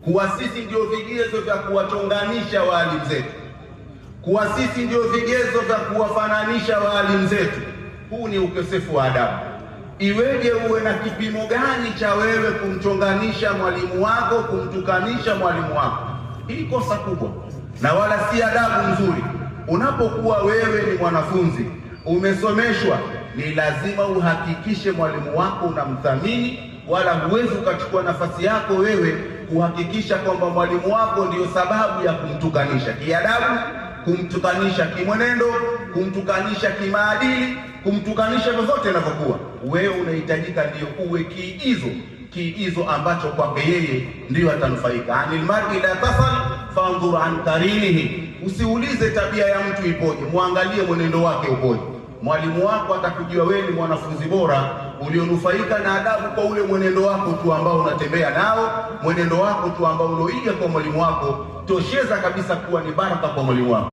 kuwa sisi ndio vigezo vya kuwatonganisha waalimu zetu, kuwa sisi ndio vigezo vya kuwafananisha waalimu zetu. Huu ni ukosefu wa adabu. Iweje uwe na kipimo gani cha wewe kumchonganisha mwalimu wako, kumtukanisha mwalimu wako? Hii kosa kubwa na wala si adabu nzuri. Unapokuwa wewe ni mwanafunzi umesomeshwa, ni lazima uhakikishe mwalimu wako unamthamini, wala huwezi ukachukua nafasi yako wewe kuhakikisha kwamba mwalimu wako ndio sababu ya kumtukanisha kiadabu, kumtukanisha kimwenendo, kumtukanisha kimaadili, kumtukanisha vyovyote inavyokuwa. Wewe unahitajika ndio uwe kiigizo ambacho kwake yeye ndio atanufaika. Anil mar'i la tasal fanzur an karinihi, usiulize tabia ya mtu ipoje, muangalie mwenendo wake upoje. Mwalimu wako atakujua wewe ni mwanafunzi bora ulionufaika na adabu kwa ule mwenendo wako tu ambao unatembea nao, mwenendo wako tu ambao uloiga kwa mwalimu wako, tosheza kabisa kuwa ni baraka kwa mwalimu wako.